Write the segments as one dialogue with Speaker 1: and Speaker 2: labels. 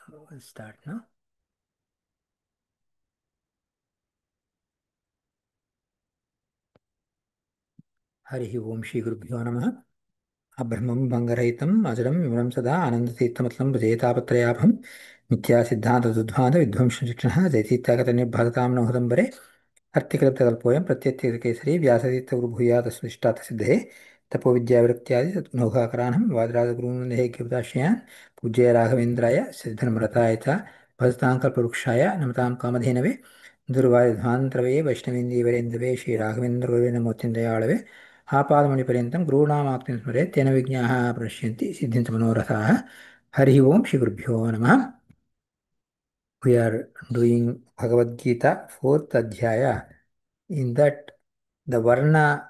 Speaker 1: We'll start now. हरिः ओं श्रीगुरुभ्यो नमः. अब्रह्मं भङ्गरहितम् अजडं विमलं सदा आनन्दतीर्थमतलं भजेतापत्रयाभं मिथ्यासिद्धान्तदुद्ध्वान्तविध्वंसशिक्षणः जयतीत्यागतनिर्भासतां नहुदम्बरे अर्थिकल्पितकल्पोऽयं प्रत्यत्यकेसरी व्यासतीर्थगुरुभूयादस्मृष्टार्थसिद्धये तपोविद्याविरक्त्यादि सद्गुणौघाकरानं वादिराजगुरून्देः कृपदाश्रयान् पूज्य राघवेन्द्राय सिद्धर्मरताय च भजतां कल्पवृक्षाय नमतां कामधेनवे दुर्वायुध्वान्तरवे वैष्णवेन्दीवरेन्दवे श्रीराघवेन्द्रगुरुवे नमोऽत्यन्तदयाळवे आपादमणिपर्यन्तं गुरूणामाप्तिं स्मरेत् तेन विज्ञाः प्रणश्यन्ति सिद्ध्यन्ति मनोरथाः. हरिः ओं श्रीगुरुभ्यो नमः. We are doing Bhagavad Gita, fourth Adhyaya. In that, the Varna,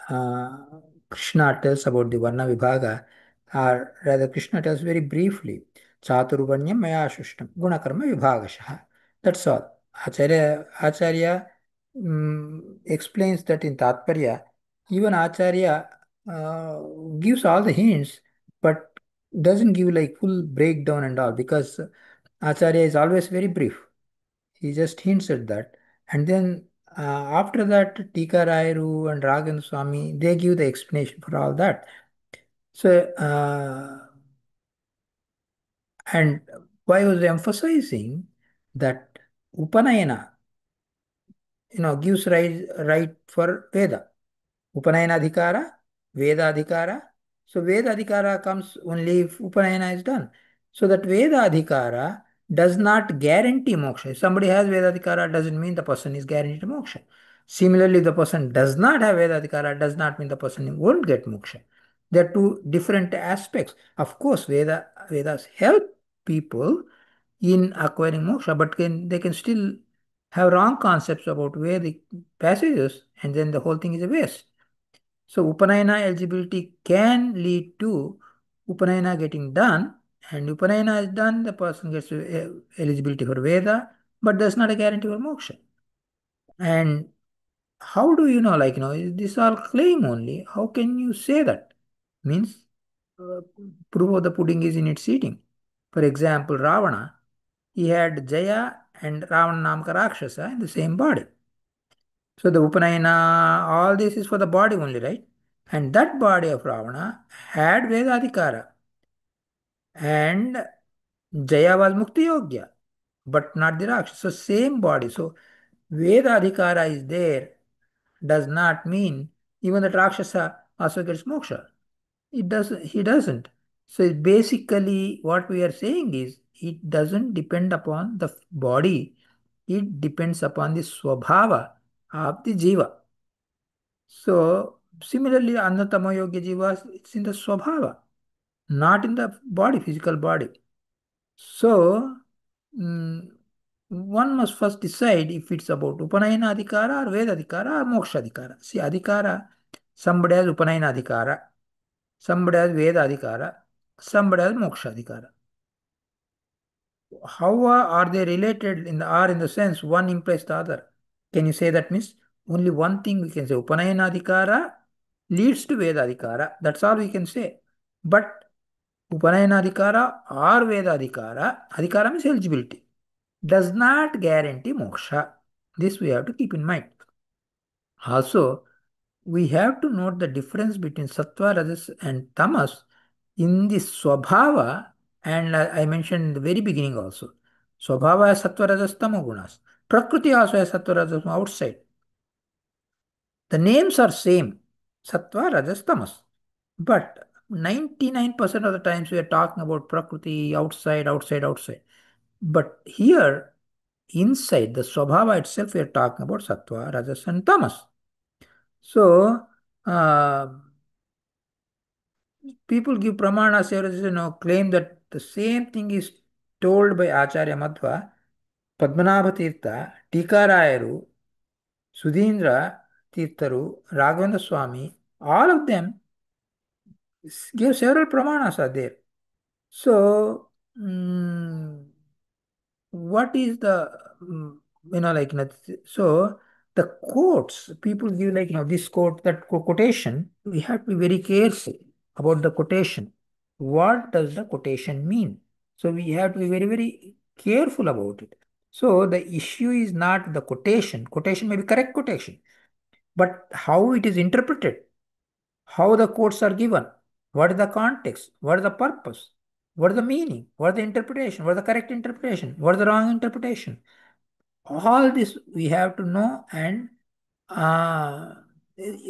Speaker 1: uh, Krishna tells about the Varna Vibhaga, or rather, Krishna tells very briefly, Chaturvanyam Maya Shushtam, Gunakarma Vibhagashaha. That's all. Acharya explains that in Tatparya. Even Acharya gives all the hints, but doesn't give like full breakdown and all, because Acharya is always very brief. He just hints at that. And then after that, Tika Rairu and Raghavendra Swami, they give the explanation for all that. So, and why was emphasizing that Upanayana, gives right for Veda. Upanayana Adhikara, Veda Adhikara. So Veda Adhikara comes only if Upanayana is done. So that Veda Adhikara does not guarantee moksha. If somebody has Veda Adhikara, doesn't mean the person is guaranteed moksha. Similarly, if the person does not have Veda Adhikara, does not mean the person won't get moksha. There are two different aspects. Of course, Vedas help people in acquiring moksha, but they can still have wrong concepts about Vedic passages, and then the whole thing is a waste. So Upanayana eligibility can lead to Upanayana getting done, and Upanayana is done, the person gets eligibility for Veda, but that's not a guarantee for moksha. And how do you know, this all claim only? How can you say that? Means uh, proof of the pudding is in its eating. For example, Ravana, he had Jaya and Ravana Namaka Rakshasa in the same body. So the Upanayana, all this is for the body only, right? And that body of Ravana had Vedadikara. And Jaya was Mukti Yogya, but not the Rakshasa. So same body. So Vedadikara is there does not mean even the Rakshasa also gets moksha. He doesn't. So basically what we are saying is it doesn't depend upon the body. It depends upon the swabhava of the jiva. So similarly, Anatama Yoga Jiva, it's in the Swabhava, not in the body, physical body. So mm, one must first decide if it's about Upanayana Adhikara or Veda Adhikara or Moksha Adhikara. See, Adhikara, somebody has Upanayana Adhikara, somebody has Veda Adhikara, somebody has Moksha Adhikara. How are they related in the sense one implies the other? Can you say that means only one thing we can say Upanayana Adhikara leads to Veda Adhikara. That's all we can say. But Upanayana Adhikara or Veda Adhikara, Adhikara means eligibility, does not guarantee moksha. This we have to keep in mind. Also, we have to note the difference between Sattva, Rajas, and Tamas in the Swabhava, and I mentioned in the very beginning also. Swabhava has Sattva, Rajas, Tamo gunas. Prakriti also has Sattva, Rajas from outside. The names are same, Sattva, Rajas, Tamas. But 99% of the times we are talking about Prakriti outside, outside, outside. But here, inside the Swabhava itself, we are talking about Sattva, Rajas, and Tamas. So, uh, people give pramana series, claim that the same thing is told by Acharya Madhva, Padmanabha Tirtha, Tikarayaru, Sudhindra Tirtharu, Raghavendra Swami, all of them give several pramanas are there. So, what is the, so the quotes, people give this quote, that quotation, we have to be very careful about the quotation. What does the quotation mean? So we have to be very, very careful about it. So the issue is not the quotation. Quotation may be correct quotation, but how it is interpreted, how the quotes are given, what is the context, what is the purpose, what is the meaning, what is the interpretation, what is the correct interpretation, what is the wrong interpretation. All this we have to know, and uh,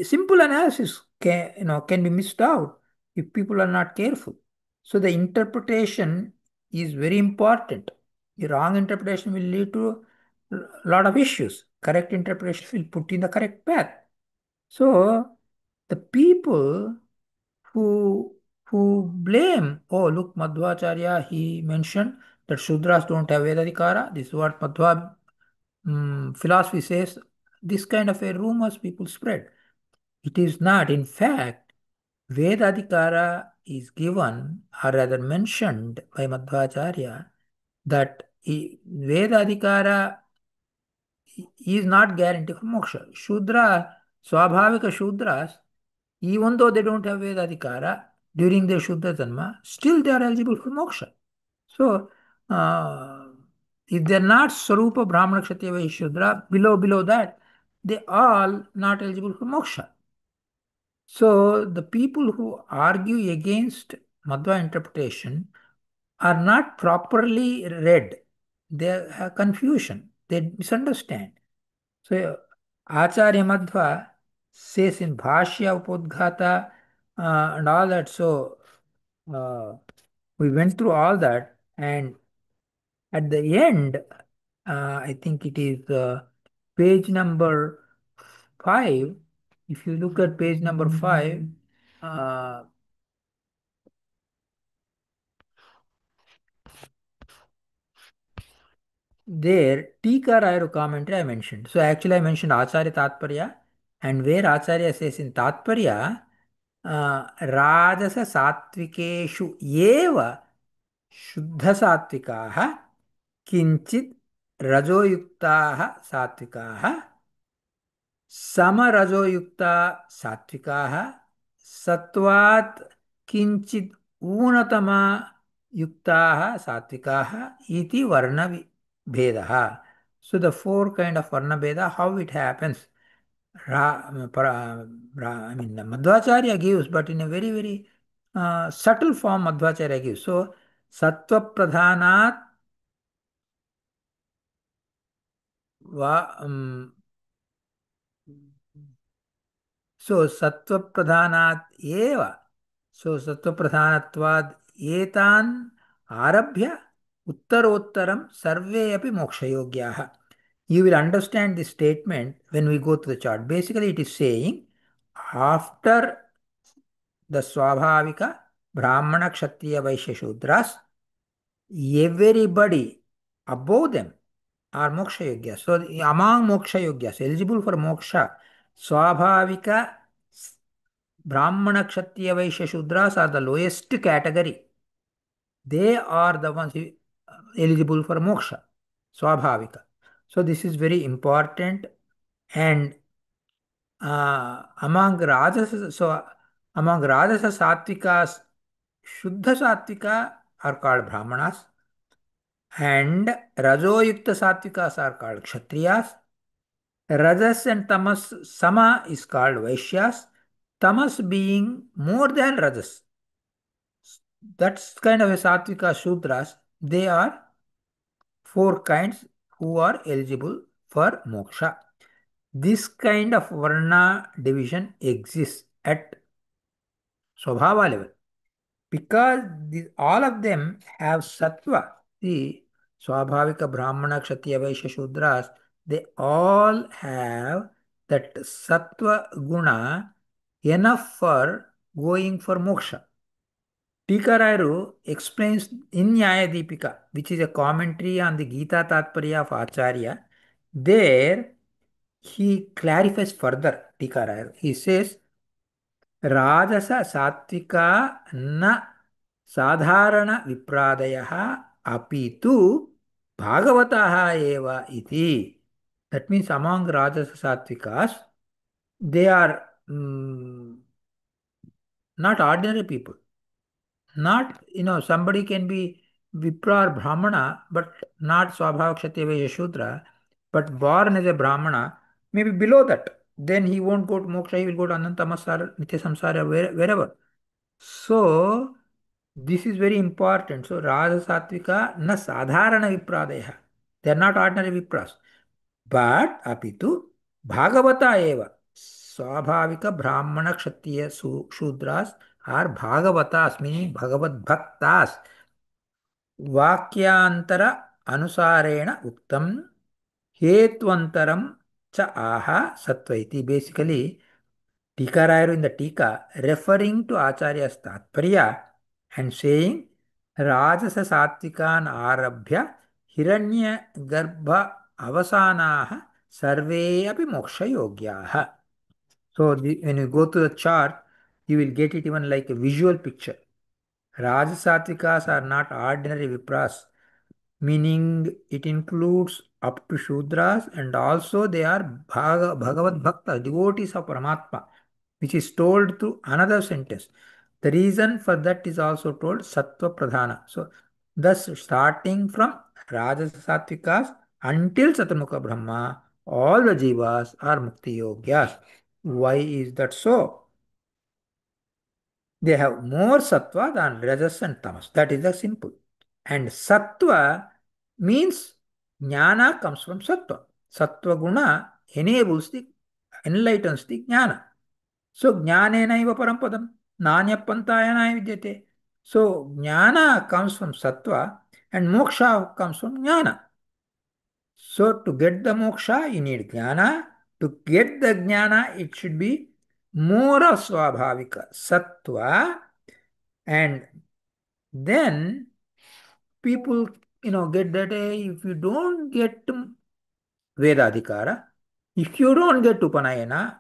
Speaker 1: simple analysis can be missed out if people are not careful. So the interpretation is very important. The wrong interpretation will lead to a lot of issues. Correct interpretation will put in the correct path. So the people who blame, oh look, Madhvacharya, he mentioned that Shudras don't have Vedadikara. This is what Madhva philosophy says. This kind of a rumors people spread. It is not. In fact, Vedadikara is given, or rather mentioned by Madhvacharya, that Vedadikara is not guarantee for moksha. Swabhavika Shudras, even though they don't have Vedadikara during their Shuddha Janma, still they are eligible for moksha. So, uh, if they are not Sarupa Brahmana Kshatriya Vaishya Shudra, below that, they all not eligible for moksha. So, the people who argue against Madhva interpretation are not properly read. They have confusion. They misunderstand. So Acharya Madhva says in Bhashya Upodghata and all that. So uh, we went through all that, and at the end, I think it is page number 5. If you look at page number 5, uh, there, Tika Rairu commentary I mentioned. So actually I mentioned Acharya Tatparya, and where Acharya says in Tatparya, Rajasa Satvikeshu Eva Shuddha Satvikaha Kinchit Rajoyuktaha Satvikaha समरजोयुक्ता सात्विकाः सत्वात् किंचित ऊनतमा युक्ताः सात्विकाः इति वर्ण भेदः. So the four kind of varna bheda, how it happens. I mean, Madhvacharya gives, but in a very, very subtle form Madhvacharya gives. So, Sattva Pradhanat va, so Sattva-pradhanat eva. So Sattva-pradhanatvad etan arabhya uttarottaram sarve api moksha. You will understand this statement when we go to the chart. Basically, it is saying after the Swabhavika, Brahmana, Kshatriya, Vaishya, Shudras, everybody above them are moksha yogya. So among moksha yogyas, eligible for moksha, Swabhavika, Brahmana, Kshatriya, Vaishya, Shudras are the lowest category. They are the ones eligible for moksha, Swabhavika. So this is very important. And among Rajasa Satvikas, Shuddha Satvika are called Brahmanas, and Rajoyukta Satvikas are called Kshatriyas. Rajas and Tamas Sama is called Vaishyas. Tamas being more than Rajas. That's kind of a Satvika Shudras. They are four kinds who are eligible for moksha. This kind of Varna division exists at Swabhava level because all of them have Sattva. The Swabhavika Brahmana Kshatriya Vaishya Shudras, they all have that Sattva guna enough for going for moksha. Tikarairu explains in Nyaya Deepika, which is a commentary on the Gita Tatparya of Acharya. There he clarifies further. Tikarairu. He says, राजस सात्विका न साधारण विप्रादयः अपि तु भागवतः एव इति. That means among Rajas Satvikas, they are not ordinary people. Not, somebody can be Vipra or Brahmana, but not Swabhava Kshatriya Vaishya Shudra, but born as a Brahmana, maybe below that. Then he won't go to moksha, he will go to Anantamasara, Nitya Samsara, wherever. So, this is very important. So, Raja Satvika na sadharana vipradeha. They are not ordinary vipras. But apitu Bhagavata eva. Swabhavika Brahmana Kshatriya Shudras are Bhagavatas, meaning Bhagavad Bhaktas. वाक्यांतर अनुसारेण उक्तम हेत्वंतरम च आह सत्व इति basically टीकारायरु in the टीका referring to Acharya's तात्पर्य and saying राजस सात्विकान् आरभ्य हिरण्य गर्भ अवसानाः सर्वे अपि मोक्षयोग्याः. So when you go to the chart, you will get it even like a visual picture. Rajasatvikas are not ordinary vipras, meaning it includes up to Shudras and also they are Bhagavad Bhakta, devotees of Paramatma, which is told through another sentence. The reason for that is also told Sattva Pradhana. So, thus starting from Rajasatvikas until Satamukha Brahma, all the jivas are Mukti Yogyas. Why is that so? They have more sattva than rajas and tamas. That is the simple. And sattva means jnana comes from sattva. Sattva guna enables the, enlightens the jnana. So jnanena iva parampadam. Nanya pantayana vidyate. So jnana comes from sattva and moksha comes from jnana. So to get the moksha, you need jnana. To get the jnana, it should be more of swabhavika sattva, and then people, get that if you don't get Vedadhikara, if you don't get Upanayana,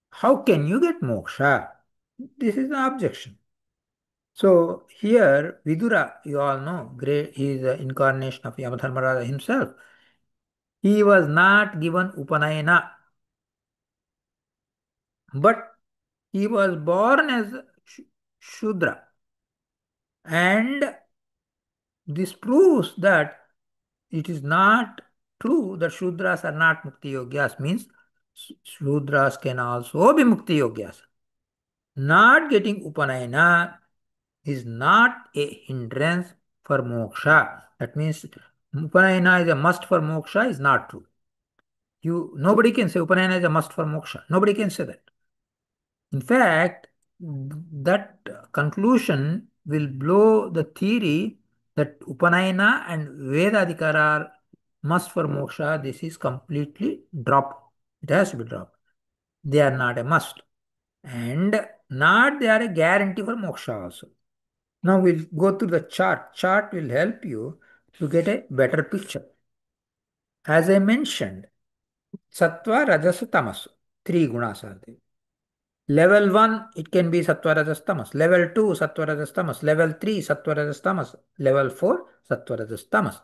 Speaker 1: how can you get moksha? This is the objection. So here, Vidura, you all know, great, he is the incarnation of Yamadharmaraja himself. He was not given Upanayana, but he was born as Shudra. And this proves that it is not true that Shudras are not Mukti Yogyas, means Shudras can also be Mukti Yogyas. Not getting Upanayana is not a hindrance for moksha. That means Upanayana is a must for moksha is not true. Nobody can say Upanayana is a must for moksha. Nobody can say that. In fact, that conclusion will blow the theory that Upanayana and Vedadikara are must for moksha. This is completely dropped. It has to be dropped. They are not a must. And not they are a guarantee for moksha also. Now we'll go through the chart. Chart will help you to get a better picture. As I mentioned, Sattva, Rajas, Tamas. Three gunas are there. Level 1, it can be Sattva Rajas Tamas. Level 2, Sattva Rajas Tamas. Level 3, Sattva Rajas Tamas. Level 4, Sattva Rajas Tamas.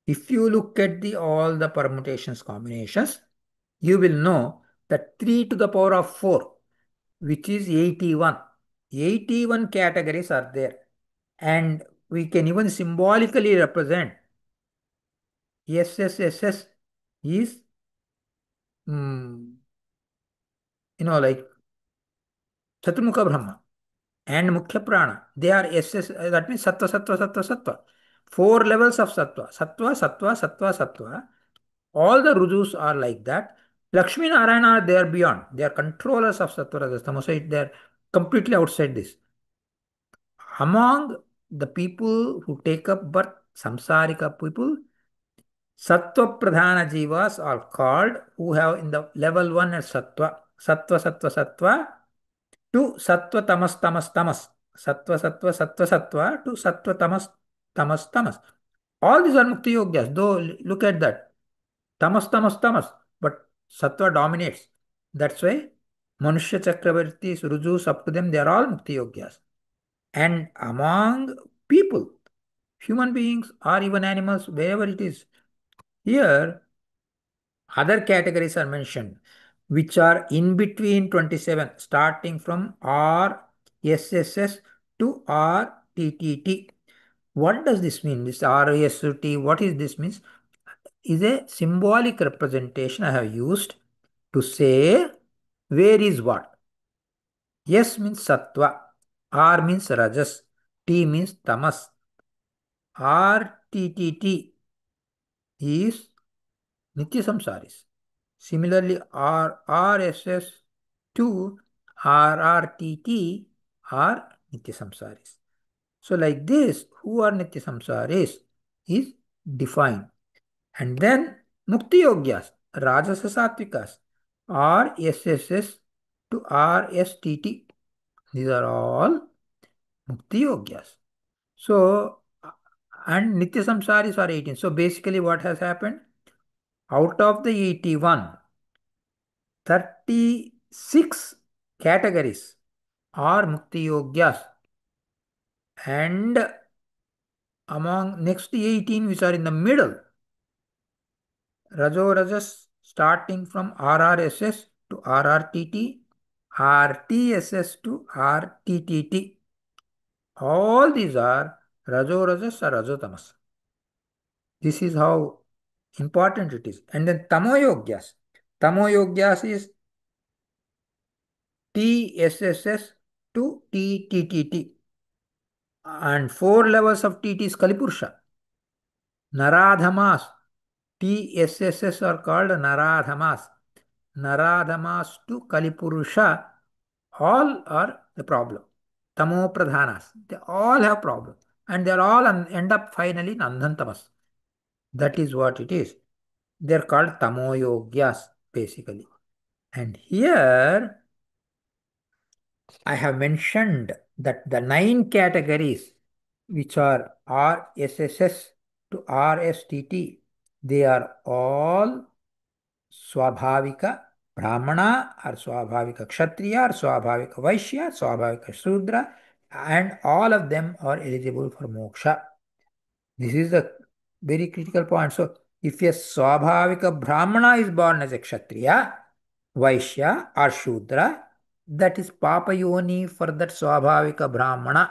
Speaker 1: If you look at all the permutations, combinations, you will know that 3 to the power of 4, which is 81. 81 categories are there. And we can even symbolically represent SSSS is, like Chaturmukha Brahma and Mukhya Prana. They are SS, that means Sattva, Sattva, Sattva, Sattva. Four levels of Sattva. Sattva, Sattva, Sattva, Sattva. All the Rujus are like that. Lakshmi Narayana, they are beyond. They are controllers of Sattva, Rajas, Tamas. So they are completely outside this. Among the people who take up birth, samsarika people, Sattva Pradhana Jivas are called who have in the level 1 as Sattva. Sattva, Sattva, Sattva to Sattva Tamas Tamas Tamas. Sattva Sattva Sattva Sattva to Sattva Tamas Tamas Tamas. All these are Mukti Yogyas. Though look at that. Tamas Tamas Tamas. But Sattva dominates. That's why Manushya Chakravartis, Rujus, up to them, they are all Mukti Yogyas. And among people, human beings or even animals, wherever it is, here other categories are mentioned, which are in between 27, starting from RSSS to RTTT. What does this mean? This RST, what is this means? Is a symbolic representation I have used to say where is what. S means sattva, R means rajas, T means tamas, RTTT is nitya samsaris. Similarly, RSS to RRTT are nitya samsaris. So like this, who are nitya samsaris is defined. And then Mukti Yogyas, Rajasa Satvikas, RSSS to RSTT. These are all Mukti Yogyas. So, and Nitya Samsaris are 18. So basically what has happened? Out of the 81, 36 categories are Mukti Yogyas. And among next 18 which are in the middle, Rajo Rajas starting from RRSS to RRTT, RTSS to RTTT. All these are Rajo Rajas or Rajotamas. This is how important it is. And then Tamoyogyas. Tamoyogyas is TSSS to TTTT. And four levels of TT is Kalipurusha. Naradhamas. TSSS are called Naradhamas. Naradhamas to Kalipurusha, all are the problem. Tamo pradhanas, they all have problem. And they all end up finally in Andhantamas. That is what it is. They are called Tamoyogyas, basically. And here I have mentioned that the 9 categories which are RSSS to RSTT, they are all Swabhavika Brahmana or Swabhavika Kshatriya or Swabhavika Vaishya, Swabhavika Shudra, and all of them are eligible for moksha. This is a very critical point. So, if a Swabhavika Brahmana is born as a Kshatriya, Vaishya, or Shudra, that is Papa Yoni for that Swabhavika Brahmana.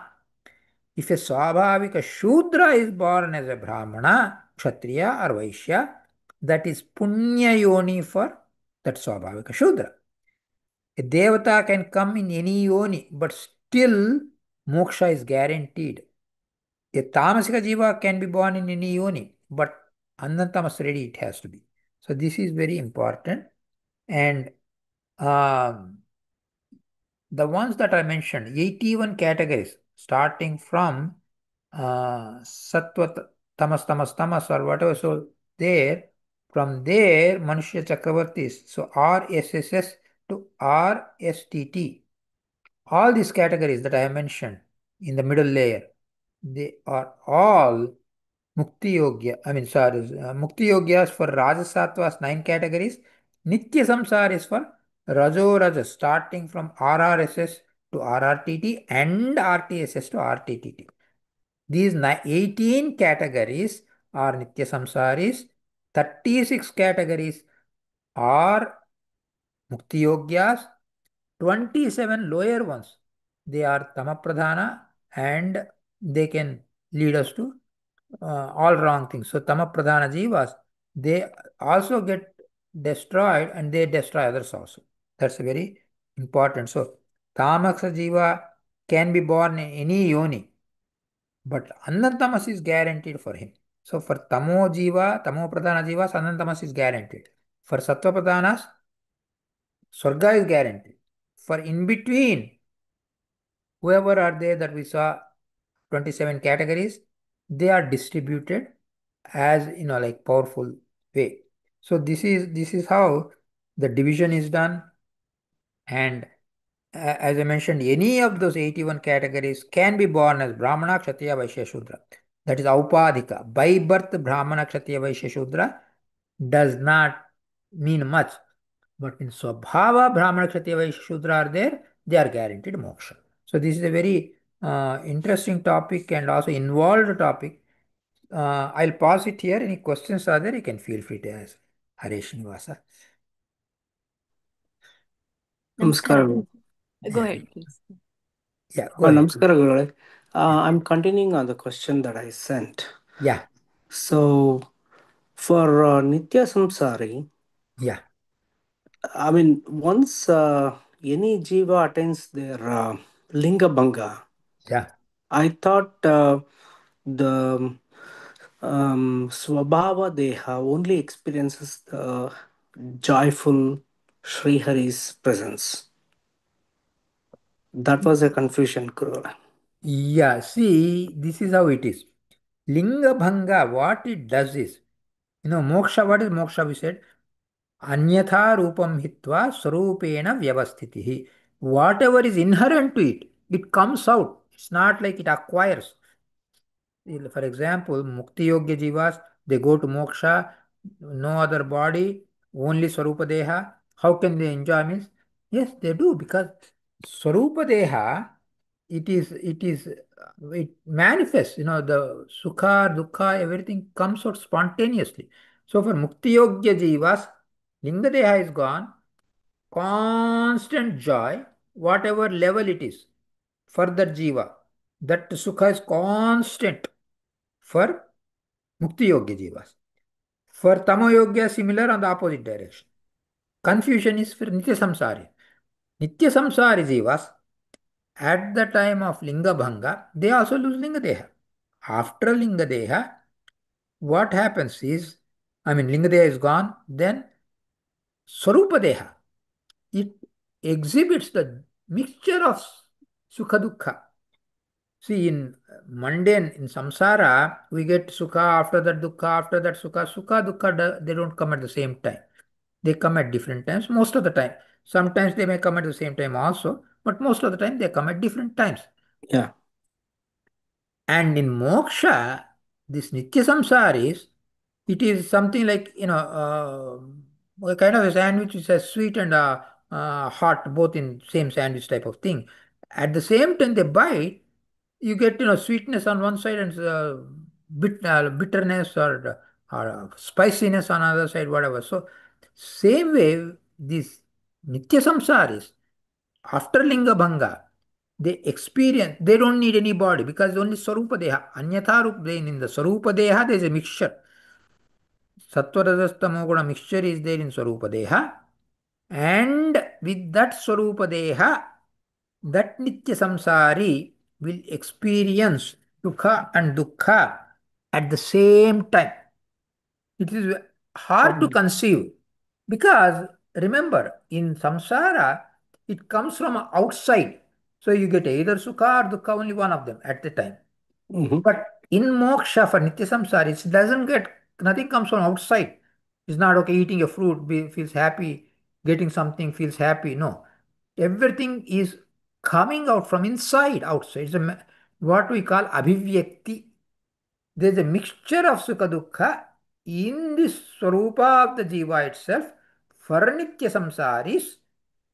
Speaker 1: If a Swabhavika Shudra is born as a Brahmana, Kshatriya, or Vaishya, that is Punya Yoni for that Swabhavika Shudra. A Devata can come in any Yoni, but still moksha is guaranteed. A Tamasika Jiva can be born in any Yoni, but Anantamas ready it has to be. So this is very important. And um, the ones that I mentioned, 81 categories, starting from Sattva, Tamas, or whatever. So there, from there, Manushya Chakravartis. So RSSS to RSTT. All these categories that I have mentioned in the middle layer, they are all Mukti Yogya. I mean, sorry, Mukti Yogyas for Rajasattvas 9 categories. Nitya Samsaris for Rajo Rajas, starting from RRSS to RRTT and RTSS to RTTT. These 18 categories are Nitya Samsaris, 36 categories are Mukti Yogyas, 27 lower ones, they are Tamapradhana and they can lead us to all wrong things. So Tamapradhana Jivas, they also get destroyed and they destroy others also. That's very important. So Tamaksa Jiva can be born in any yoni, but Anantamas is guaranteed for him. So for Tamo Jiva, Tamo Pradhana Jivas, Anantamas is guaranteed. For Sattva Pradhanas, Swarga is guaranteed. For in between, whoever are there that we saw 27 categories, they are distributed as like powerful way. So this is how the division is done. And as I mentioned, any of those 81 categories can be born as Brahmana, Kshatriya, Vaishya, Shudra. That is Aupadhika. By birth, Brahmana, Kshatriya, Vaishya, Shudra does not mean much. But in Swabhava, Brahmana, Kshatriya, Vaishya, Shudra are there, they are guaranteed moksha. So this is a very interesting topic and also involved topic. I'll pause it here. Any questions are there? You can feel free to ask. Hare Srinivasa.
Speaker 2: ನಮಸ್ಕಾರ
Speaker 3: ನಮಸ್ಕಾರ
Speaker 2: ಗುರು.
Speaker 3: go ahead please.
Speaker 1: Yeah, go ahead.
Speaker 2: ನಮಸ್ಕಾರ ಗುರುಗಳೇ. I'm continuing on the question that I sent.
Speaker 1: Yeah,
Speaker 2: So, for Nitya Samsari,
Speaker 1: yeah,
Speaker 2: I mean, once any jiva attains their linga bhanga,
Speaker 1: yeah.
Speaker 2: I thought the Swabhava Deha only experiences the joyful Sri Hari's presence. That was a confusion, Guru.
Speaker 1: Yeah, see, this is how it is. Linga Bhanga, what it does is, moksha, what is moksha? We said, Anyatha Rupam Hitva Sarupena Vyavastitihi. Whatever is inherent to it, it comes out. It's not like it acquires. For example, Mukti Yogya Jivas, they go to moksha, no other body, only Swarupa Deha. How can they enjoy means? Yes, they do because Swarupa Deha, it manifests, the Sukha, Dukkha, everything comes out spontaneously. So for Mukti Yogya Jivas, Linga Deha is gone, constant joy, whatever level it is, for that Jiva. That Sukha is constant for Mukti Yogya Jivas. For Tamo Yogya, similar on the opposite direction. Confusion is for Nitya Samsari. Nitya Samsari Jivas, at the time of Linga Bhanga, they also lose Linga Deha. After Linga Deha, what happens is, Linga Deha is gone, then Swarupa Deha, it exhibits the mixture of Sukha Dukkha. See, in mundane, in samsara, we get sukha, after that sukha. Sukha, dukkha, they don't come at the same time. They come at different times, most of the time. Sometimes they may come at the same time also, but most of the time they come at different times.
Speaker 2: Yeah.
Speaker 1: And in moksha, this Nitya Samsaris, it is something like, a kind of a sandwich which is sweet and hot, both in same sandwich type of thing. At the same time, they bite, you get, sweetness on one side and bitterness or spiciness on other side, whatever. So, same way, these Nitya Samsaris, after Linga Bhanga, they don't need any body because only Sarupa Deha. Anyatha Rup, in the Sarupa Deha, there is a mixture. Sattva Rajastamo Guna mixture is there in Sarupa Deha. And with that Swarupa Deha, that Nitya Samsari will experience Sukha and Dukkha at the same time. It is hard to
Speaker 2: Um,
Speaker 1: conceive because remember, in samsara, it comes from outside. So you get either Sukha or Dukkha, only one of them at the time.
Speaker 2: mhm.
Speaker 1: But in moksha for Nitya Samsara, it doesn't get, nothing comes from outside. It's not okay, eating a fruit feels happy, getting something feels happy. No. Everything is coming out from inside, outside. What we call abhivyakti. There's a mixture of Sukha Dukkha in this Swarupa of the Jiva itself for Nitya Samsaris.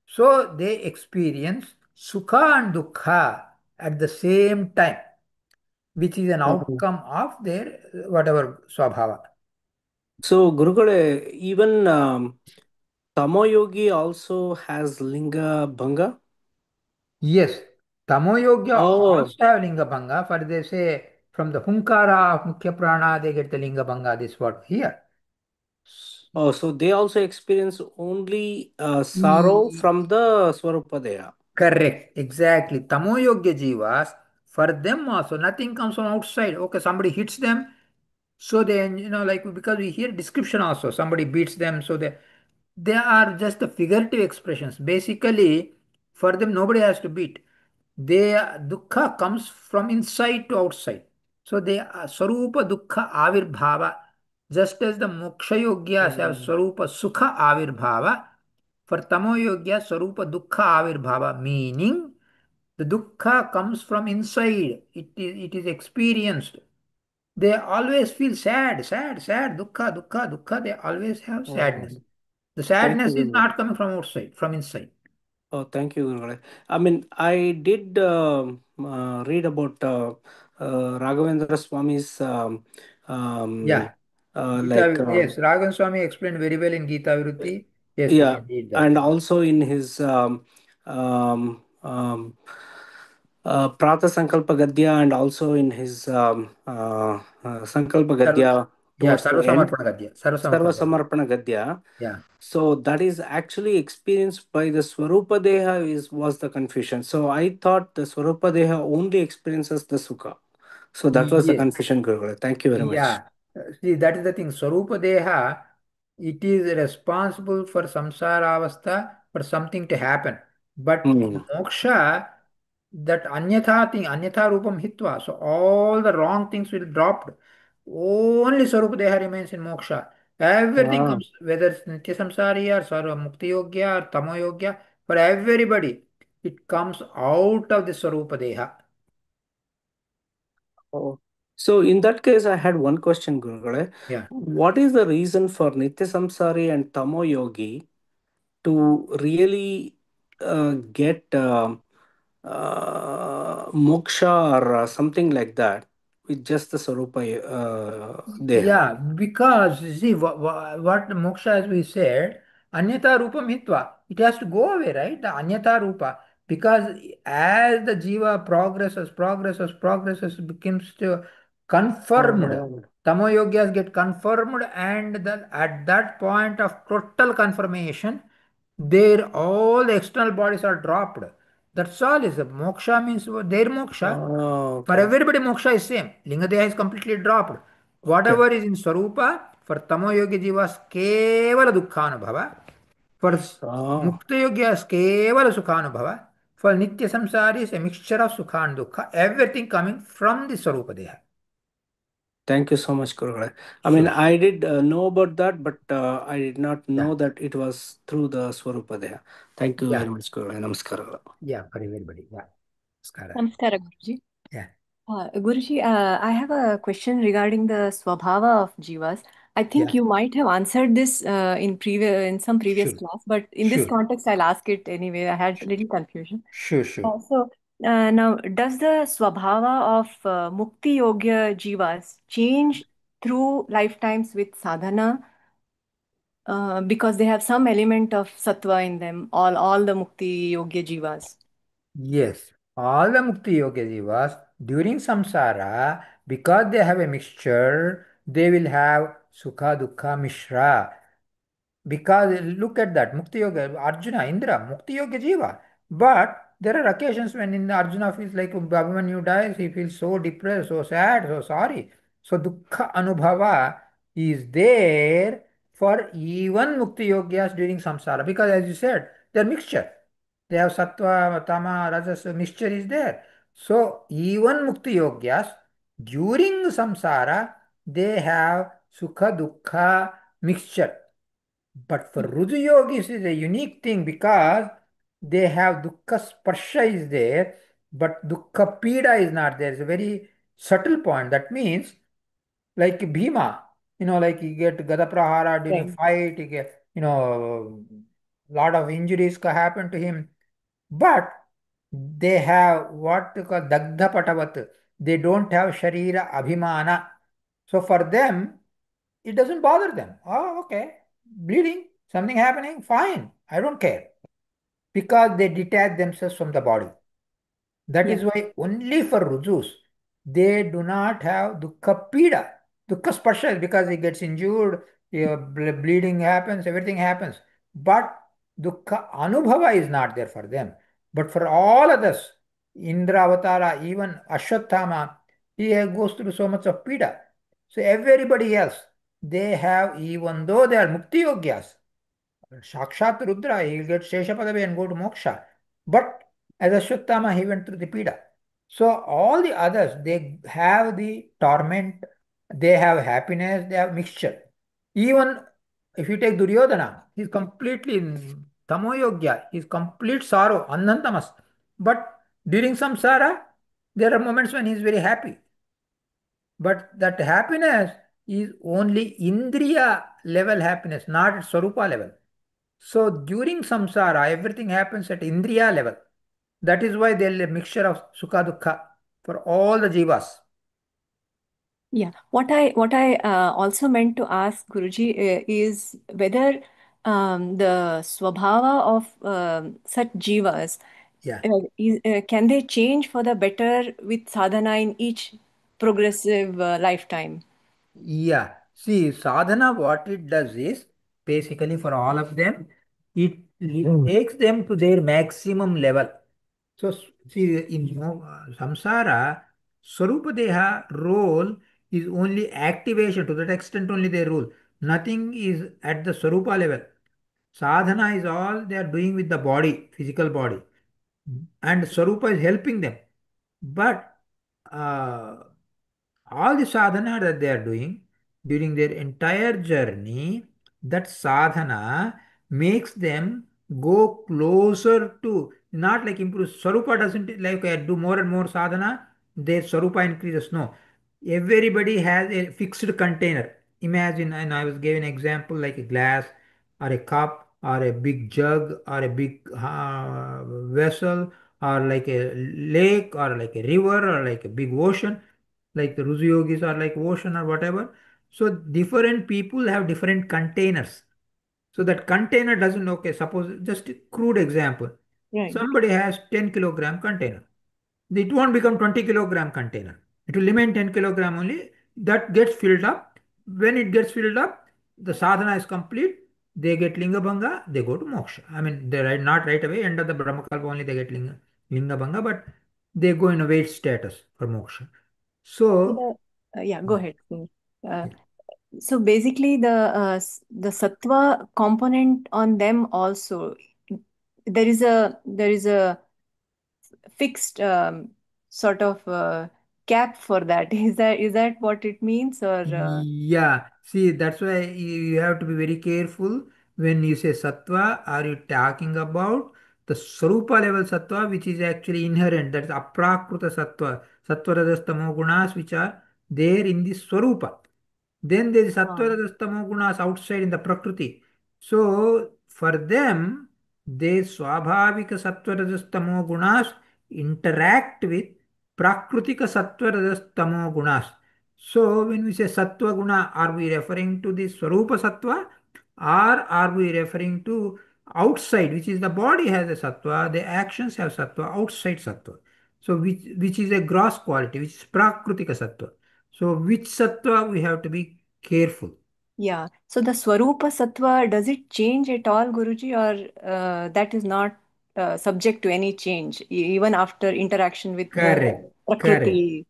Speaker 1: So they experience Sukha and Dukkha at the same time, which is an
Speaker 2: Um,
Speaker 1: outcome of their whatever Swabhava.
Speaker 2: so, Gurukule, even Tamo Yogi also has linga bhanga.
Speaker 1: Yes, Tamo Yogya
Speaker 2: Oh,
Speaker 1: also have Linga Bhanga, for they say from the Hunkara of Mukhya Prana they get the Linga Bhanga, this word here.
Speaker 2: oh, so they also experience only sorrow
Speaker 1: E-
Speaker 2: from the Swarupadaya.
Speaker 1: Correct, exactly. Tamoyogya jivas, for them also, nothing comes from outside. Okay, somebody hits them, so then, like because we hear description also, somebody beats them, so they are just the figurative expressions. Basically, for them, nobody has to beat. They dukkha comes from inside to outside. So they are Swarupa Dukkha Avirbhava. Just as the Moksha Yogyas have
Speaker 2: Mm.
Speaker 1: Swarupa Sukha Avirbhava, for Tamo Yogya Swarupa Dukkha Avirbhava, meaning the dukkha comes from inside. It is experienced. They always feel sad, sad, sad, dukkha, dukkha, dukkha. They always have
Speaker 2: Oh,
Speaker 1: sadness. The
Speaker 2: thank you,
Speaker 1: sadness is
Speaker 2: Gurukule.
Speaker 1: not coming from outside, from inside.
Speaker 2: Oh, thank you, Gurukule. I mean, I did read about Raghavendra Swami's
Speaker 1: Yeah.
Speaker 2: like
Speaker 1: Yes, Raghavan Swami explained very well in Gita Virutti. Yes, we
Speaker 2: yeah,
Speaker 1: can read that.
Speaker 2: and also in his um, um, Prata Sankalpa Gadya, and also in his Sankalpa
Speaker 1: Sarv,
Speaker 2: Gadya
Speaker 1: yeah,
Speaker 2: towards the end,
Speaker 1: Sarvasamarpana Gadya.
Speaker 2: Sarva
Speaker 1: Sarvasamarpana Gadya.
Speaker 2: Samarpana Gadya.
Speaker 1: Yeah.
Speaker 2: So that is actually experienced by the Swarupa Deha is was the confusion. So I thought the Swarupa Deha only experiences the Sukha. So that was the
Speaker 1: Yes.
Speaker 2: confusion, Gurukul. Thank you very much.
Speaker 1: Yeah. See, that is the thing. Swarupa Deha, it is responsible for samsara avastha, for something to happen. But in
Speaker 2: Hmm.
Speaker 1: moksha, that anyatha thing, anyatha rupam hitva. So all the wrong things will drop. Only Swarupa Deha remains in moksha. Everything
Speaker 2: Ah.
Speaker 1: comes, whether it's Nitya Samsari or Sarva Mukti Yogya or Tamo Yogya, for everybody, it comes out of the Swarupa Deha.
Speaker 2: Oh. So in that case, I had one question, Gurukul.
Speaker 1: Yeah.
Speaker 2: What is the reason for Nitya Samsari and Tamo Yogi to really get moksha or something like that with just the Sarupa Deha?
Speaker 1: Yeah, because you see what moksha, as we said, anyata rupam hitva, it has to go away, right? The anyata rupa, because as the jiva progresses, becomes to confirmed.
Speaker 2: Oh.
Speaker 1: Tamo yogyas get confirmed, and then at that point of total confirmation, there all the external bodies are dropped. That's all is moksha means their moksha.
Speaker 2: Oh,
Speaker 1: For
Speaker 2: okay.
Speaker 1: everybody, moksha is same. Lingadeha is completely dropped.
Speaker 2: Okay.
Speaker 1: Whatever is in Swarupa, for Tamo Yogi Jivas, kevala Dukkhanubhava. For
Speaker 2: Oh,
Speaker 1: Mukta Yogyas, kevala Sukhanubhava. For Nitya Samsari is a mixture of Sukha and Dukkha. Everything coming from the Swarupa Deha.
Speaker 2: thank you so much, Gurukul. I mean,
Speaker 1: Sure.
Speaker 2: I did know about that, but I did not
Speaker 1: Yeah.
Speaker 2: know that it was through the Swarupa Deha. Thank you very
Speaker 1: Yeah.
Speaker 2: much, Gurukul. Namaskar.
Speaker 1: Yeah. For everybody. Yeah. Skara.
Speaker 3: Namaskara, Guruji.
Speaker 1: Yeah.
Speaker 3: Guruji, I have a question regarding the swabhava of jivas. I think
Speaker 1: Yeah.
Speaker 3: you might have answered this in some previous
Speaker 1: Sure.
Speaker 3: class, but in this
Speaker 1: Sure.
Speaker 3: context, I'll ask it anyway. I had a little confusion.
Speaker 1: Sure. Sure.
Speaker 3: Now, does the swabhava of mukti yogya jivas change through lifetimes with sadhana? Because they have some element of sattva in them, all the mukti yogya jivas.
Speaker 1: Yes, all the Mukti Yoga Jivas during samsara, because they have a mixture, they will have Sukha Dukkha Mishra. Because look at that, Mukti Yoga, Arjuna, Indra, Mukti Yoga Jiva. But there are occasions when in Arjuna feels like Abhimanyu dies, he feels so depressed, so sad, so sorry. So Dukkha Anubhava is there for even Mukti Yogyas during samsara. Because as you said, they're mixture. They have sattva, tama, rajas, mixture is there. So even Mukti Yogyas during samsara, they have Sukha Dukkha mixture. But for Ruju Yogis is a unique thing because they have Dukkha Sparsha is there, but Dukkha Pida is not there. It's a very subtle point. That means like Bhima, like you get Gadaprahara during
Speaker 3: Right.
Speaker 1: fight, you get, lot of injuries can happen to him. But they have what they call Dagdha Patavat. They don't have Sharira Abhimana. So for them, it doesn't bother them. Oh, okay. Bleeding, something happening, fine. I don't care. Because they detach themselves from the body. That
Speaker 3: Yeah.
Speaker 1: is why only for Rujus, they do not have Dukkha Pida. Dukkha Sparsha is because he gets injured, bleeding happens, everything happens. But Dukkha Anubhava is not there for them. But for all others, Indra Avatara, even Ashwatthama, he goes through so much of Pida. So everybody else, they have, even though they are Mukti Yogyas, Sakshat Rudra, he will get Sheshapadavi and go to Moksha. But as Ashwatthama, he went through the Pida. So all the others, they have the torment, they have happiness, they have mixture. Even if you take Duryodhana, he's completely in Tamoyogya, he's complete sorrow, Anantamas. But during samsara, there are moments when he's very happy. But that happiness is only Indriya level happiness, not at Swarupa level. So during samsara, everything happens at Indriya level. That is why there is a mixture of Sukha Dukkha for all the jivas.
Speaker 3: Yeah, what I also meant to ask Guruji is whether the swabhava of such jivas
Speaker 1: Yeah.
Speaker 3: Can they change for the better with sadhana in each progressive lifetime?
Speaker 1: Yeah. See, sadhana, what it does is basically for all of them, it takes them to their maximum level. So, see, in samsara, Swarupa Deha role is only activation, to that extent only their role. Nothing is at the Swarupa level. Sadhana is all they are doing with the body, physical body, and Swarupa is helping them. But uh, all the sadhana that they are doing during their entire journey, that sadhana makes them go closer to, not like improve. Swarupa doesn't like do more and more sadhana, their Swarupa increases. No. Everybody has a fixed container. Imagine, and I was giving an example like a glass or a cup or a big jug or a big vessel or like a lake or like a river or like a big ocean, like the Rusi yogis are like ocean or whatever. So different people have different containers. So that container doesn't, okay, suppose just a crude example.
Speaker 3: Right.
Speaker 1: Somebody has 10 kilogram container. It won't become 20 kilogram container. It will remain 10 kilogram only. That gets filled up. When it gets filled up, the sadhana is complete. They get linga bhanga, they go to moksha. I mean, they right not right away, end of the Brahmakalpa only they get linga bhanga, but they go in a weight status for moksha.
Speaker 3: So
Speaker 1: So,
Speaker 3: yeah, go ahead. Uh, so basically, the sattva component on them also, there is a fixed sort of cap for that. Is that what it means, or
Speaker 1: yeah, see, that's why you have to be very careful when you say sattva. Are you talking about the Swarupa level sattva, which is actually inherent? That is aprakruta sattva, sattva rajas tamo gunas, which are there in the Swarupa. Then there is sattva
Speaker 3: Ah,
Speaker 1: rajas tamo gunas outside in the Prakriti. So for them, their swabhavika sattva rajas tamo gunas interact with prakrutika sattva rajas tamo gunas. So when we say sattva guna, are we referring to the Swarupa sattva or are we referring to outside, which is the body has a sattva, the actions have sattva, outside sattva. So which is a gross quality, which is prakrutika sattva. So which sattva we have to be careful.
Speaker 3: yeah. So the Swarupa Sattva, does it change at all, Guruji, or that is not subject to any change, even after interaction with the
Speaker 1: Correct, correct,
Speaker 3: Prakriti?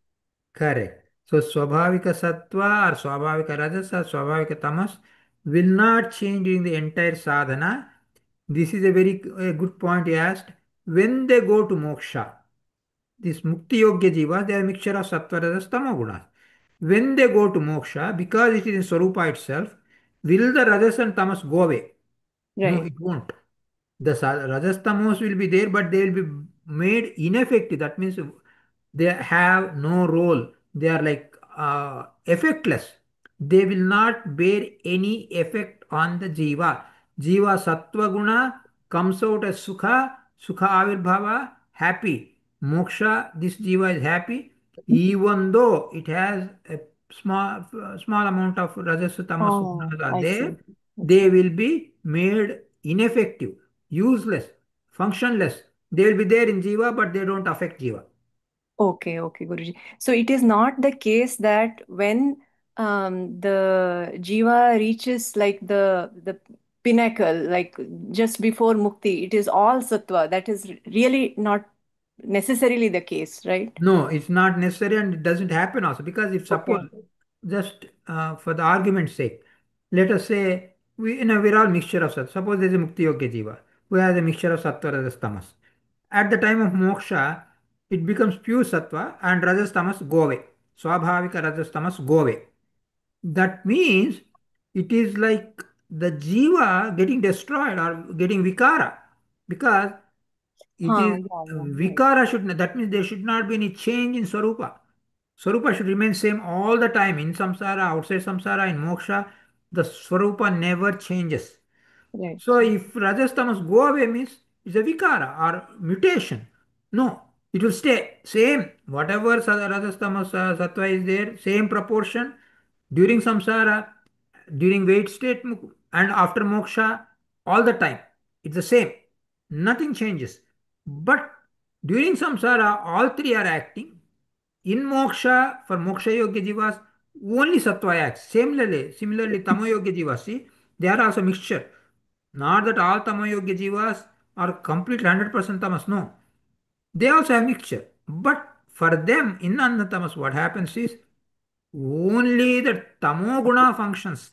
Speaker 1: correct. So Swabhavika sattva or Swabhavika rajas or Swabhavika tamas will not change during the entire sadhana. This is a very good point you asked. When they go to moksha, this Mukti Yogya Jivas, they are a mixture of Sattva, Rajas, Tamo gunas. When they go to moksha, because it is in Swarupa itself, will the Rajas and Tamas go away? No,
Speaker 3: Right.
Speaker 1: it won't. The Rajas Tamos will be there, but they will be made ineffective. That means they have no role. They are like effectless. They will not bear any effect on the jiva. Jiva sattva guna comes out as sukha, sukha avirbhava, happy. Moksha, this jiva is happy, even though it has a small amount of rajas tamas
Speaker 3: Oh,
Speaker 1: gunas are
Speaker 3: I
Speaker 1: there.
Speaker 3: see.
Speaker 1: They
Speaker 3: Okay.
Speaker 1: will be made ineffective, useless, functionless. They will be there in jiva, but they don't affect jiva.
Speaker 3: Okay, okay, Guruji. So it is not the case that when the jiva reaches like the pinnacle, like just before mukti, it is all sattva. That is really not necessarily the case, right?
Speaker 1: No, it's not necessary and it doesn't happen also because if suppose,
Speaker 3: Okay.
Speaker 1: just for the argument's sake, let us say we're all mixture of sattva. Suppose there's a mukti yogya jiva who has a mixture of sattva, rajas, tamas. At the time of moksha, it becomes pure sattva and rajas, tamas go away. Swabhavika rajas, tamas go away. That means it is like the jiva getting destroyed or getting vikara because it
Speaker 3: Huh,
Speaker 1: is
Speaker 3: yeah, yeah, right.
Speaker 1: vikara should not, that means there should not be any change in Swarupa. Swarupa should remain same all the time in samsara, outside samsara, in moksha. The Swarupa never changes.
Speaker 3: Right.
Speaker 1: So if Rajas Tamas go away means it's a vikara or mutation. No, it will stay same. Whatever Rajas Tamas sattva is there, same proportion during samsara, during wait state, and after moksha, all the time. It's the same. Nothing changes. But During samsara, all three are acting. In moksha, for moksha yoga jivas, only sattva acts. Similarly, tamo yoga jivas, see, they are also mixture. Not that all tamo yoga jivas are completely 100% tamas, no. They also have mixture. But for them, in Annatamas, what happens is only the tamo guna functions.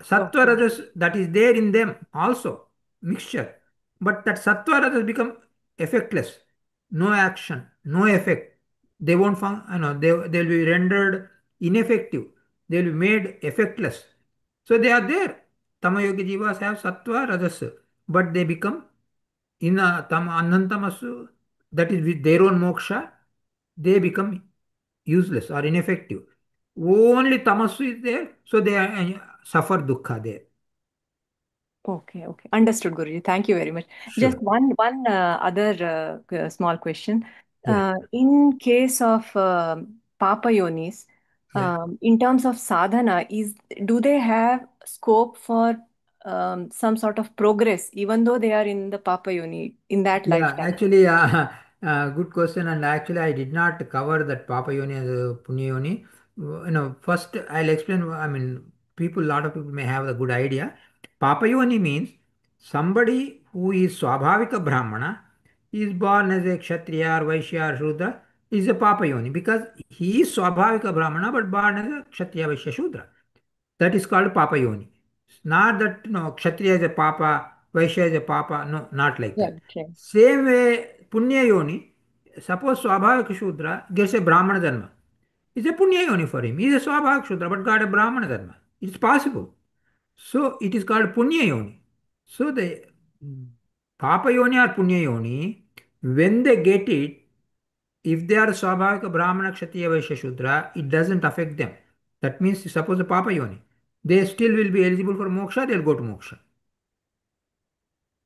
Speaker 1: Sattva
Speaker 3: Okay.
Speaker 1: rajas that is there in them also mixture, but that sattva rajas become effectless, no action, no effect. They won't they'll be rendered ineffective. They'll be made effectless. So they are there. Tamayogi jivas have sattva rajas, but they become in a tam anantamasu, that is with their own moksha, they become useless or ineffective. Only tamasu is there, so they suffer dukkha there.
Speaker 3: Okay, okay. Understood, Guruji. Thank you very much. Just
Speaker 1: Sure.
Speaker 3: one other small question.
Speaker 1: Yeah.
Speaker 3: In case of Papa Yonis,
Speaker 1: Yeah.
Speaker 3: in terms of sadhana, do they have scope for some sort of progress, even though they are in the Papa Yoni in that
Speaker 1: Yeah,
Speaker 3: lifetime?
Speaker 1: actually, good question. And actually, I did not cover that Papa Yoni and Punya Yoni. First I'll explain. I mean, a lot of people may have a good idea. Papa Yoni means somebody who is Swabhavika Brahmana, is born as a Kshatriya or Vaishya or Shudra, is a Papa Yoni because he is Swabhavika Brahmana but born as a Kshatriya Vaishya Shudra. That is called Papa Yoni. Not that Kshatriya is a Papa, Vaishya is a Papa. No, not like that.
Speaker 3: Right, right.
Speaker 1: Same way, Punya Yoni, suppose Swabhavika Shudra gets a Brahmana Dharma. It's a Punya Yoni for him. He is a Swabhavika Shudra but got a Brahmana Dharma. It's possible. So it is called Punya Yoni. So the Papa Yoni or Punya Yoni, when they get it, if they are Swabhavika Brahmana Kshatriya Vaishya Shudra, it doesn't affect them. That means, suppose a Papa Yoni, they still will be eligible for moksha, they'll go to moksha.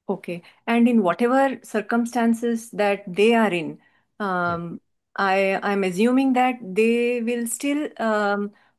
Speaker 3: Okay. And in whatever circumstances that they are in,
Speaker 1: Yeah.
Speaker 3: I'm assuming that they will still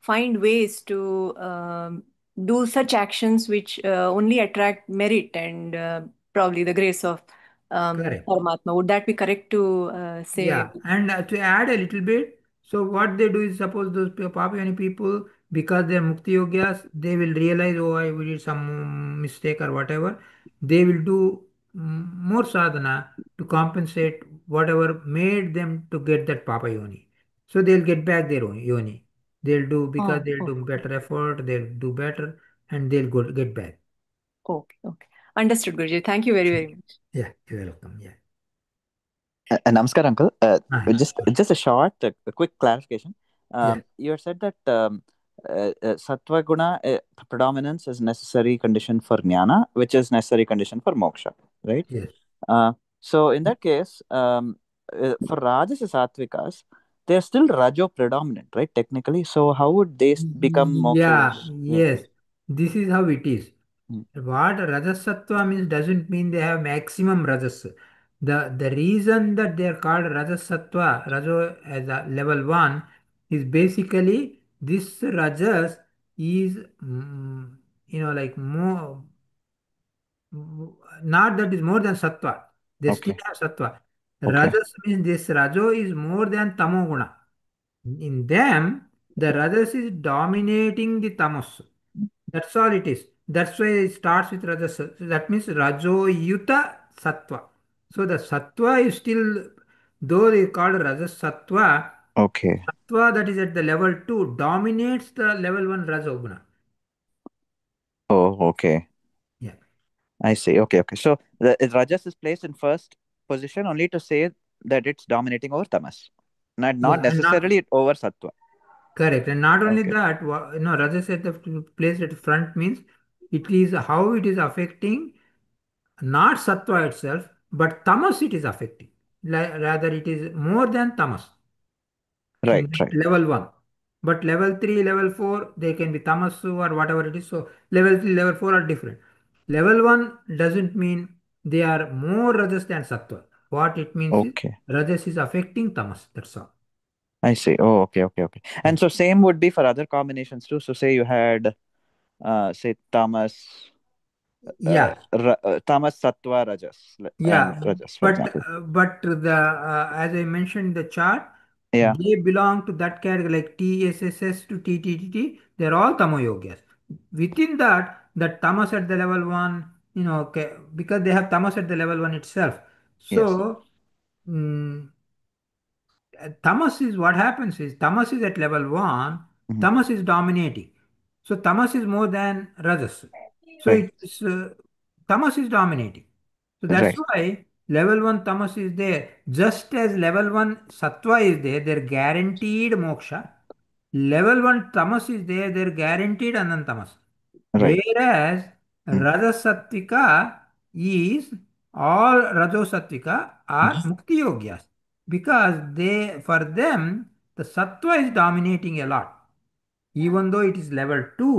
Speaker 3: find ways to do such actions which only attract merit and probably the grace of
Speaker 1: Correct.
Speaker 3: Paramatma. Would that be correct to say?
Speaker 1: Yeah, and to add a little bit, so what they do is suppose those Papayani people, because they're Mukti Yogyas, they will realize, oh, I did some mistake or whatever. They will do more sadhana to compensate whatever made them to get that Papa Yoni. So they'll get back their own Yoni. They'll do because
Speaker 3: Oh,
Speaker 1: they'll do
Speaker 3: okay.
Speaker 1: better effort, they'll do better, and they'll get back.
Speaker 3: Okay, okay. Understood, Guruji. Thank you very,
Speaker 1: Sure.
Speaker 3: very much.
Speaker 1: Yeah, you're welcome. Yeah.
Speaker 4: Namaskar, uncle. Just
Speaker 1: Uh-huh.
Speaker 4: just a short, a quick clarification.
Speaker 1: Yeah.
Speaker 4: You had said that sattva guna predominance is necessary condition for jnana, which is necessary condition for moksha, right?
Speaker 1: Yes.
Speaker 4: Uh, so in that case, for rajas and sattvikas, they are still rajo predominant, right? Technically, so how would they become moksha
Speaker 1: Yeah,
Speaker 4: yogis? Yeah.
Speaker 1: yes. This is how it is.
Speaker 4: Mm.
Speaker 1: What Rajasattva means doesn't mean they have maximum Rajas. The reason that they are called Rajasattva, Rajo as a level 1, is basically this Rajas is like more, not that is more than Sattva. They still
Speaker 4: Okay.
Speaker 1: have Sattva.
Speaker 4: Okay.
Speaker 1: Rajas means this Rajo is more than Tamoguna. In them, the Rajas is dominating the Tamas. That's all it is. That's why it starts with Rajas. So that means Rajo Yuta Sattva. So the Sattva is still, though they called Rajas Sattva,
Speaker 4: Okay.
Speaker 1: Sattva that is at the level 2 dominates the level 1 Rajoguna.
Speaker 4: Oh, okay.
Speaker 1: Yeah.
Speaker 4: I see. Okay. Okay. So the rajas is placed in first position only to say that it's dominating over tamas, not
Speaker 1: Yeah. And not
Speaker 4: necessarily over sattva.
Speaker 1: correct. And not only
Speaker 4: Okay.
Speaker 1: that, Rajas at the place at the front means it is how it is affecting not Sattva itself, but Tamas it is affecting. Rather, it is more than Tamas
Speaker 4: Right.
Speaker 1: in
Speaker 4: Right.
Speaker 1: level 1. But level 3, level 4, they can be Tamasu or whatever it is. So level 3, level 4 are different. Level 1 doesn't mean they are more Rajas than Sattva. What it means is
Speaker 4: Okay.
Speaker 1: Rajas is affecting Tamas. That's all.
Speaker 4: I see. Oh, okay. Okay. Okay.
Speaker 1: Yeah.
Speaker 4: And so same would be for other combinations too. So say you had, say tamas.
Speaker 1: Yeah,
Speaker 4: tamas, sattva, rajas, and
Speaker 1: yeah,
Speaker 4: rajas, for
Speaker 1: but
Speaker 4: example.
Speaker 1: as I mentioned in the chart,
Speaker 4: Yeah.
Speaker 1: they belong to that category like TSSS to TTTT. They're all Tamo yogas. Within that, the tamas at the level one, okay, because they have tamas at the level one itself.
Speaker 4: Yes.
Speaker 1: So, mm, tamas is what happens is tamas is at level one,
Speaker 4: Mhm.
Speaker 1: tamas is dominating. So tamas is more than rajas. So
Speaker 4: Right.
Speaker 1: it's tamas is dominating. So that's
Speaker 4: Right.
Speaker 1: why level one tamas is there. Just as level one sattva is there, they're guaranteed moksha. Level one tamas is there, they're guaranteed anantamas.
Speaker 4: Right.
Speaker 1: Whereas
Speaker 4: Mm.
Speaker 1: Rajasattvika is all Rajosattvika are
Speaker 4: Mhm.
Speaker 1: Mukti Yogyas because they for them the Sattva is dominating a lot. Even though it is level 2,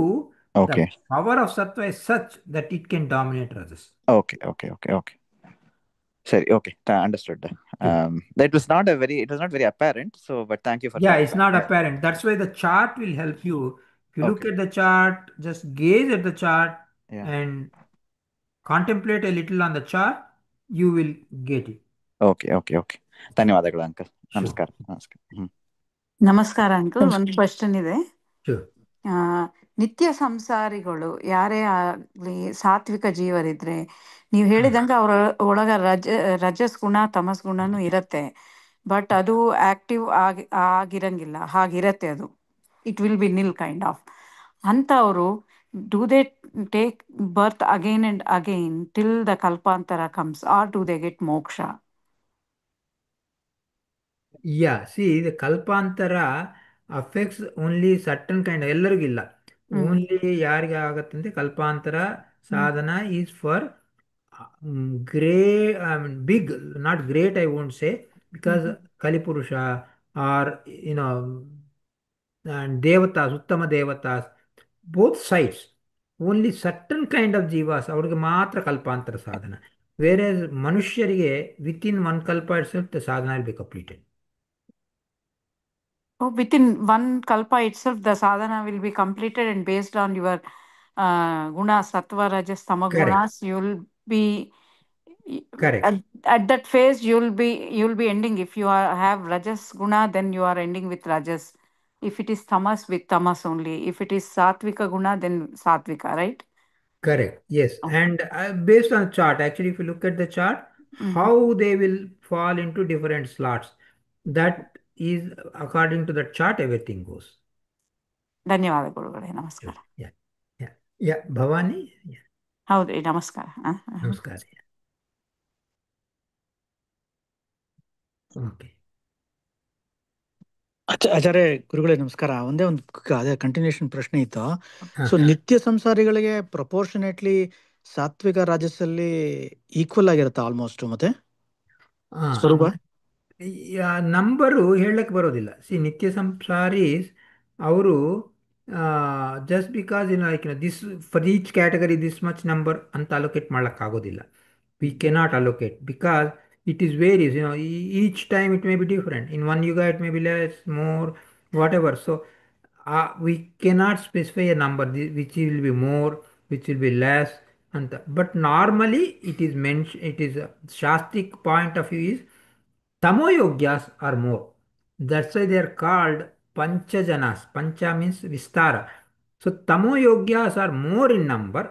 Speaker 1: the
Speaker 4: Okay.
Speaker 1: power of Sattva is such that it can dominate Rajas.
Speaker 4: Okay. Okay. Okay. Okay. Sorry. Okay. Understood.
Speaker 1: Sure.
Speaker 4: That was not a very. It was not very apparent. So, but thank you for
Speaker 1: Yeah, it's
Speaker 4: clarifying.
Speaker 1: not
Speaker 4: Yeah.
Speaker 1: apparent. That's why the chart will help you. If you look
Speaker 4: Okay.
Speaker 1: at the chart, just gaze at the chart
Speaker 4: Yeah.
Speaker 1: and contemplate a little on the chart, you will get it.
Speaker 4: Okay. Okay. Okay. ಧನ್ಯವಾದಗಳು uncle.
Speaker 1: Sure.
Speaker 4: ನಮಸ್ಕಾರ. ನಮಸ್ಕಾರ.
Speaker 5: ನಮಸ್ಕಾರ uncle, ಒಂದು question ಇದೆ.
Speaker 1: Sure.
Speaker 5: ಆ, ನಿತ್ಯ ಸಂಸಾರಿಗಳು ಯಾರೇ ಆಗ್ಲಿ ಸಾತ್ವಿಕ ಜೀವರಿದ್ರೆ, ನೀವು ಹೇಳಿದಂಗೆ ಅವರ ಒಳಗ ರಜಸ್ ಗುಣ ತಮಸ್ ಗುಣನೂ ಇರತ್ತೆ, ಬಟ್ ಅದು ಆಕ್ಟಿವ್ ಆಗಿರಂಗಿಲ್ಲ, ಹಾಗಿರತ್ತೆ ಅದು. It will be nil kind of. ಅಂಥವರು do they take birth again and again till the Kalpantara comes, or do they get moksha?
Speaker 1: Yeah, see, the Kalpantara affects only certain kind, ಎಲ್ಲರಿಗಿಲ್ಲ.
Speaker 5: ಹ್ಮ್
Speaker 1: ಓನ್ಲಿ ಯಾರಿಗೆ ಆಗತ್ತಂತೆ Kalpantara
Speaker 5: hmm
Speaker 1: sadhana is for great I mean big, not great I won't say,
Speaker 5: hmm
Speaker 1: because Kalipurusha are you know devatas, uttama devatas, both sides, only certain kind of jivas ಅವ್ರಿಗೆ ಮಾತ್ರ ಕಲ್ಪಾಂತರ ಸಾಧನ. ಬೇರೆ ಮನುಷ್ಯರಿಗೆ with in one Kalpa it self the ಸಾಧನ will be completed.
Speaker 5: Oh, within one kalpa itself, the sadhana will be completed, and based on your guna, sattva, rajas, tama
Speaker 1: Correct,
Speaker 5: gunas, you'll be
Speaker 1: correct,
Speaker 5: at that phase. You'll be ending. If you have rajas guna, then you are ending with rajas. If it is tamas, with tamas only. If it is satvika guna, then satvika, right?
Speaker 1: correct. Yes,
Speaker 5: Okay.
Speaker 1: and based on chart, actually, if you look at the chart,
Speaker 5: Mhm.
Speaker 1: how they will fall into different slots, that is according to the chart, everything goes.
Speaker 5: ಧನ್ಯವಾದ ಗುರುಗಳೇ,
Speaker 1: Sure.
Speaker 5: ನಮಸ್ಕಾರ.
Speaker 1: Yeah, yeah, yeah. Bhavani, yeah.
Speaker 5: ಹೌದ್ರಿ, ನಮಸ್ಕಾರ.
Speaker 1: Namaskar. Okay.
Speaker 6: ಆಚಾರ್ಯ ಗುರುಗಳೇ ನಮಸ್ಕಾರ. ಒಂದೇ ಒಂದು ಅದೇ ಕಂಟಿನ್ಯೂಷನ್ ಪ್ರಶ್ನೆ ಇತ್ತು. So
Speaker 1: Huh.
Speaker 6: ನಿತ್ಯ ಸಂಸಾರಿಗಳಿಗೆ ಪ್ರಪೋರ್ಷನೇಟ್ಲಿ ಸಾತ್ವಿಕ ರಾಜಸಲ್ಲಿ ಈಕ್ವಲ್ ಆಗಿರುತ್ತೆ ಆಲ್ಮೋಸ್ಟ್, ಮತ್ತೆ ಸ್ವರೂಪ?
Speaker 1: ನಂಬರು ಹೇಳಕ್ಕೆ ಬರೋದಿಲ್ಲ. ಸಿ ನಿತ್ಯ ಸಂಸಾರೀಸ್ ಅವರು just because this for each category this much number ಅಂತ ಅಲೋಕೇಟ್ ಮಾಡೋಕ್ಕಾಗೋದಿಲ್ಲ. We cannot allocate because it is varies, each time it may be different. In one yuga it may be less more whatever. So we cannot specify a number which will be more, which will be less ಅಂತ. But normally it is mentioned, it is Shastric point of view is Tamoyogyas are more. That's why they are called Panchajanas. Pancha means Vistara. So Tamoyogyas are more in number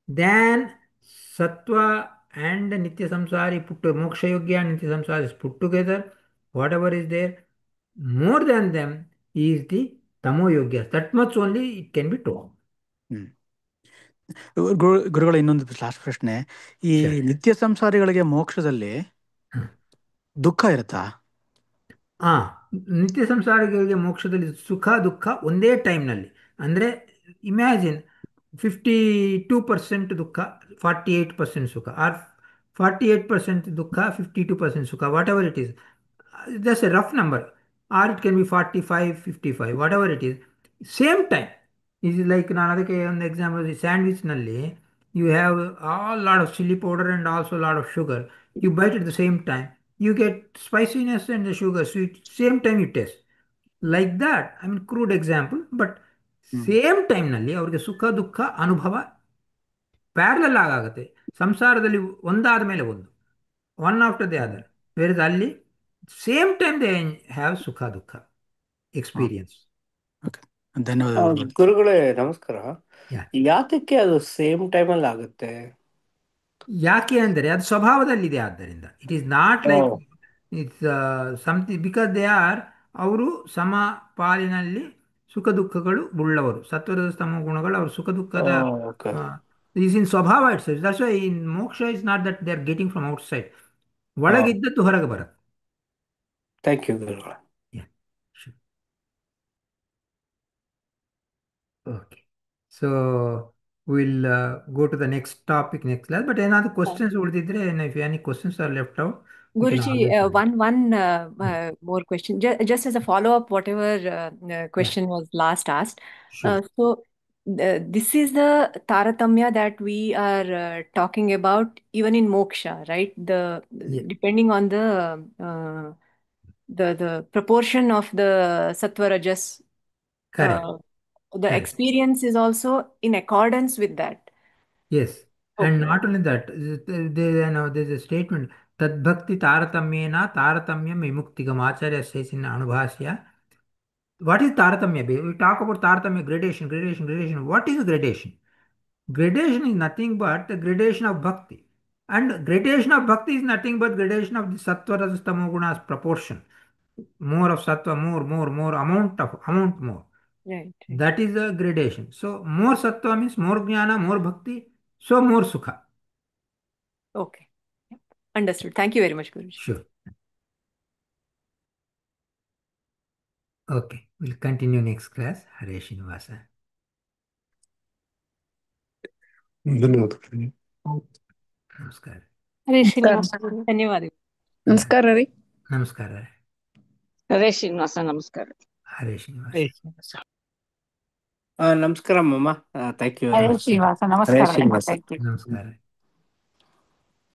Speaker 1: than Sattva and Nitya Samsari put together. Moksha Yogya and Nitya Samsari is put together. Whatever is there, more than them is the Tamoyogyas. That much only it can be told.
Speaker 6: ಹ್ಮ್. ಗುರುಗಳ ಇನ್ನೊಂದು last ಪ್ರಶ್ನೆ. ಈ
Speaker 1: Sure.
Speaker 6: ನಿತ್ಯ ಸಂಸಾರಿಗಳಿಗೆ ಮೋಕ್ಷದಲ್ಲಿ
Speaker 1: Hmm.
Speaker 6: ದುಃಖ ಇರುತ್ತಾ?
Speaker 1: ಆ ನಿತ್ಯ ಸಂಸಾರಿಗಳಿಗೆ ಮೋಕ್ಷದಲ್ಲಿ ಸುಖ ದುಃಖ ಒಂದೇ ಟೈಮ್ನಲ್ಲಿ. ಅಂದರೆ ಇಮ್ಯಾಜಿನ್ 52% ದುಃಖ, 48% ಸುಖ, ಆರ್ 48% ದುಃಖ, 52% ಸುಖ, whatever it is, just a rough number, or it can be 45, 55, whatever it is, same time. Is like ನಾನು ಅದಕ್ಕೆ ಒಂದು ಎಕ್ಸಾಂಪಲ್, ಸ್ಯಾಂಡ್ವಿಚ್ನಲ್ಲಿ you have all load of chilli powder and also load of sugar, you bite at the same time, you get spiciness and the sugar sweet, same time you taste. Like that, I mean crude example, but
Speaker 6: hmm.
Speaker 1: Same ಟೈಮ್ನಲ್ಲಿ ಅವ್ರಿಗೆ ಸುಖ ದುಃಖ ಅನುಭವ parallel ಆಗುತ್ತೆ. ಸಂಸಾರದಲ್ಲಿ ಒಂದಾದ ಮೇಲೆ ಒಂದು, one after the other. Where ಅಲ್ಲಿ ಸೇಮ್ ಟೈಮ್ ದೇ ಹ್ಯಾವ್ ಸುಖ ದುಃಖ ಎಕ್ಸ್ಪೀರಿಯನ್ಸ್.
Speaker 6: ಓಕೆ, ಧನ್ಯವಾದಗಳು.
Speaker 2: ಗುರುಗಳೇ ನಮಸ್ಕಾರ.
Speaker 1: Yeah.
Speaker 2: ಯಾತಕ್ಕೆ ಅದು ಸೇಮ್ ಟೈಮಲ್ಲಿ ಆಗುತ್ತೆ?
Speaker 1: ಯಾಕೆ ಅಂದರೆ ಅದು ಸ್ವಭಾವದಲ್ಲಿದೆ. ಆದ್ದರಿಂದ it is not like it's something because they are, ಅವರು ಸಮ ಪಾಲಿನಲ್ಲಿ ಸುಖ ದುಃಖಗಳು ಉಳ್ಳವರು. ಸತ್ವದ ತಮ ಗುಣಗಳು ಅವರು ಸುಖ ದುಃಖದ
Speaker 2: ಓಕೆ,
Speaker 1: ಈಸ್ ಇನ್ ಸ್ವಭಾವ. It's that's why in moksha is not that they are getting from outside. ಒಳಗಿದ್ದದ್ದು ಹೊರಗೆ ಬರುತ್ತೆ.
Speaker 2: ಥ್ಯಾಂಕ್ ಯು ಗುರುಗಳೇ.
Speaker 1: Yeah, sure. Okay. So we'll go to the next topic next class. But ಏನಾದ್ರು questions ಉಳಿದಿದ್ರೆ, if any questions are left out, we can
Speaker 3: Guruji,
Speaker 1: always
Speaker 3: one more question. Just as a follow-up, whatever question was last asked.
Speaker 1: Sure.
Speaker 3: So this is the Taratamya that we are talking about even in moksha, right?
Speaker 1: Yeah.
Speaker 3: Depending on the proportion of the sattva rajas,
Speaker 1: Correct.
Speaker 3: the
Speaker 1: Correct.
Speaker 3: experience is also in accordance with that.
Speaker 1: Yes. And
Speaker 3: Okay.
Speaker 1: not only that, there's a statement, Tadbhakti Taratamyena Taratamyam Vimuktigam Acharya says in Anubhasya. What is Taratamya? We talk about Taratamya, gradation, gradation, gradation. What is gradation? Gradation is nothing but the gradation of bhakti. And gradation of bhakti is nothing but gradation of the sattva rajas tamo gunas proportion. More of sattva, more, amount more.
Speaker 3: Right.
Speaker 1: That is the gradation. So more sattva means more jnana, more bhakti, so more sukha.
Speaker 3: Okay. Understood. Thank you very much, Guruji.
Speaker 1: Sure. Okay, we'll continue next class. Hare Srinivasa.
Speaker 2: ಧನ್ಯವಾದಗಳು.
Speaker 1: ನಮಸ್ಕಾರ.
Speaker 5: ಹರೇ ಶ್ರೀನಿವಾಸ.
Speaker 3: ಧನ್ಯವಾದಗಳು.
Speaker 7: ನಮಸ್ಕಾರ ರೀ.
Speaker 1: ನಮಸ್ಕಾರ.
Speaker 7: ಹರೇ ಶ್ರೀನಿವಾಸ. ನಮಸ್ಕಾರ.
Speaker 1: ಹರೇ ಶ್ರೀನಿವಾಸ.
Speaker 2: ನಮಸ್ಕಾರ ಮಮ್ಮ. Thank you.
Speaker 5: Hare Srinivasa. ನಮಸ್ಕಾರ.
Speaker 2: ಶ್ರೀನಿವಾಸ.
Speaker 5: Thank you.
Speaker 1: ನಮಸ್ಕಾರ.